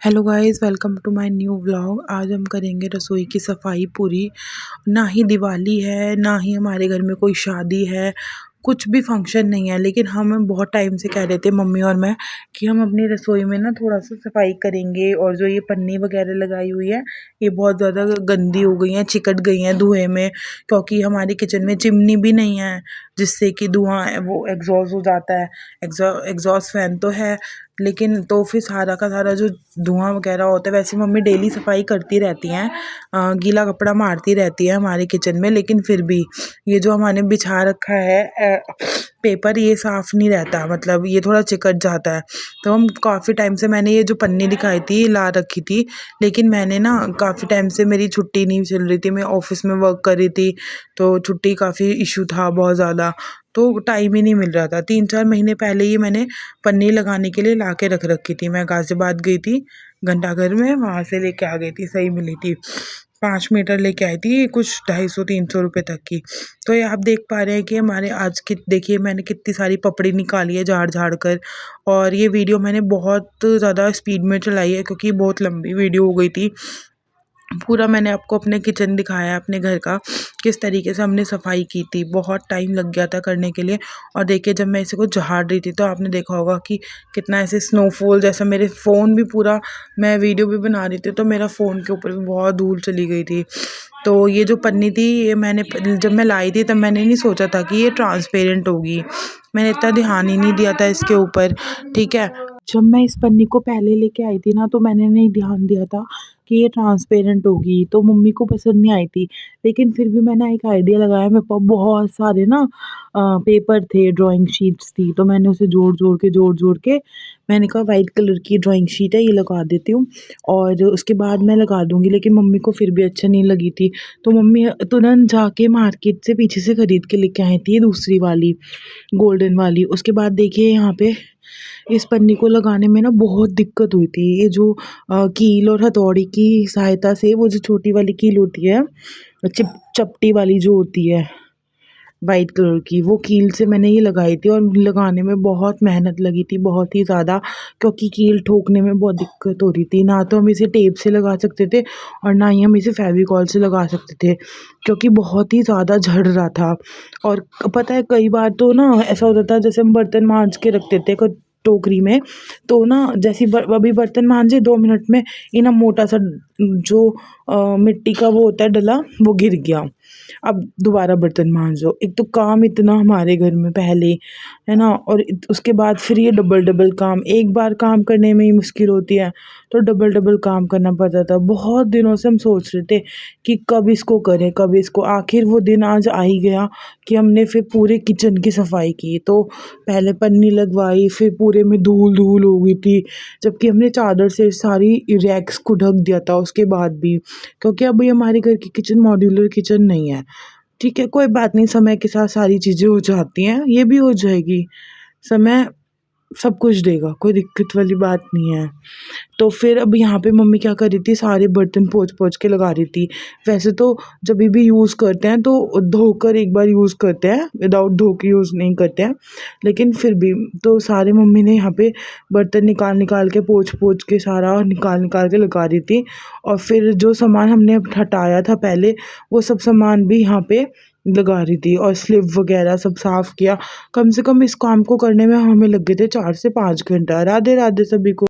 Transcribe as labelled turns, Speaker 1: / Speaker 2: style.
Speaker 1: Hello guys, welcome to my new vlog. आज हम करेंगे रसोई की सफाई पूरी। ना ही दिवाली है, ना ही हमारे घर में कोई शादी है, कुछ भी फंक्शन नहीं है, लेकिन हम बहुत टाइम से कह रहे थे मम्मी और मैं कि हम अपनी रसोई में ना थोड़ा सा सफाई करेंगे। और जो ये पन्नी वगैरह लगाई हुई है, ये बहुत ज़्यादा गंदी हो गई हैं, चिकट गई हैं धुएं में, क्योंकि हमारी किचन में चिमनी भी नहीं है जिससे कि धुआं है वो एग्जॉस्ट हो जाता है। एग्जॉस्ट फैन तो है, लेकिन तो फिर सारा का सारा जो धुआं वगैरह होता है, वैसे मम्मी डेली सफाई करती रहती हैं, गीला कपड़ा मारती रहती है हमारे किचन में, लेकिन फिर भी ये जो हमने बिछा रखा है पेपर, ये साफ़ नहीं रहता, मतलब ये थोड़ा चिकट जाता है। तो हम काफ़ी टाइम से, मैंने ये जो पन्नी दिखाई थी ला रखी थी, लेकिन मैंने ना काफ़ी टाइम से मेरी छुट्टी नहीं चल रही थी, मैं ऑफिस में वर्क कर रही थी, तो छुट्टी काफ़ी इशू था बहुत ज़्यादा, तो टाइम ही नहीं मिल रहा था। 3-4 महीने पहले ही मैंने पन्नी लगाने के लिए ला के रख रखी थी। मैं गाज़ियाबाद गई थी घंटाघर में, वहाँ से लेके आ गई थी, सही मिली थी। 5 मीटर लेके आई थी, कुछ 250-300 रुपये तक की। तो ये आप देख पा रहे हैं कि हमारे आज की, देखिए मैंने कितनी सारी पपड़ी निकाली है झाड़ झाड़ कर। और ये वीडियो मैंने बहुत ज़्यादा स्पीड में चलाई है, क्योंकि बहुत लंबी वीडियो हो गई थी। पूरा मैंने आपको अपने किचन दिखाया, अपने घर का, किस तरीके से हमने सफाई की थी। बहुत टाइम लग गया था करने के लिए। और देखिए जब मैं इसे को झाड़ रही थी, तो आपने देखा होगा कि कितना ऐसे स्नोफॉल जैसा, मेरे फ़ोन भी पूरा, मैं वीडियो भी बना रही थी तो मेरा फ़ोन के ऊपर भी बहुत धूल चली गई थी। तो ये जो पन्नी थी, ये मैंने जब मैं लाई थी तब मैंने नहीं सोचा था कि ये ट्रांसपेरेंट होगी। मैंने इतना ध्यान ही नहीं दिया था इसके ऊपर, ठीक है। जब मैं इस पन्नी को पहले लेके आई थी ना, तो मैंने नहीं ध्यान दिया था कि ये ट्रांसपेरेंट होगी, तो मम्मी को पसंद नहीं आई थी। लेकिन फिर भी मैंने एक आइडिया लगाया, मेरे पास बहुत सारे ना पेपर थे, ड्राइंग शीट्स थी, तो मैंने उसे जोड़ जोड़ के मैंने कहा वाइट कलर की ड्राइंग शीट है, ये लगा देती हूँ और उसके बाद मैं लगा दूंगी। लेकिन मम्मी को फिर भी अच्छा नहीं लगी थी, तो मम्मी तुरंत जाके मार्केट से पीछे से खरीद के लेके आई थी दूसरी वाली, गोल्डन वाली। उसके बाद देखिए यहाँ पे इस पन्नी को लगाने में ना बहुत दिक्कत हुई थी। ये जो कील और हथौड़ी की सहायता से, वो जो छोटी वाली कील होती है, चपटी वाली जो होती है वाइट कलर की, वो कील से मैंने ये लगाई थी। और लगाने में बहुत मेहनत लगी थी, बहुत ही ज़्यादा, क्योंकि कील ठोकने में बहुत दिक्कत हो रही थी। ना तो हम इसे टेप से लगा सकते थे और ना ही हम इसे फेविकॉल से लगा सकते थे, क्योंकि बहुत ही ज़्यादा झड़ रहा था। और पता है कई बार तो ना ऐसा होता था, जैसे हम बर्तन मांज के रखते थे टोकरी में, तो ना जैसे अभी बर्तन मांजे 2 मिनट में, ये ना मोटा सा जो मिट्टी का वो होता है डला, वो गिर गया। अब दोबारा बर्तन मांजो, एक तो काम इतना हमारे घर में पहले, है ना, और उसके बाद फिर ये डबल डबल काम, एक बार काम करने में ही मुश्किल होती है, तो डबल डबल काम करना पड़ता था। बहुत दिनों से हम सोच रहे थे कि कब इसको करें, कब इसको, आखिर वो दिन आज आ ही गया कि हमने फिर पूरे किचन की सफाई की। तो पहले पन्नी लगवाई, फिर पूरे में धूल धूल हो गई थी, जबकि हमने चादर से सारी रैक्स को ढक दिया था उसके बाद भी, क्योंकि अभी हमारे घर की किचन मॉड्यूलर किचन नहीं है। ठीक है, कोई बात नहीं, समय के साथ सारी चीज़ें हो जाती हैं, ये भी हो जाएगी। समय सब कुछ देगा, कोई दिक्कत वाली बात नहीं है। तो फिर अब यहाँ पे मम्मी क्या कर रही थी, सारे बर्तन पोंछ पोंछ के लगा रही थी। वैसे तो जब भी यूज़ करते हैं तो धोकर एक बार यूज़ करते हैं, विदाउट धो के यूज़ नहीं करते हैं, लेकिन फिर भी तो सारे मम्मी ने यहाँ पे बर्तन निकाल निकाल के, पोंछ पोंछ के, सारा निकाल निकाल के लगा रही थी। और फिर जो सामान हमने हटाया था पहले, वो सब सामान भी यहाँ पे लगा रही थी, और स्लिप वगैरह सब साफ़ किया। कम से कम इस काम को करने में हमें लग गए थे 4 से 5 घंटा। राधे राधे सभी को।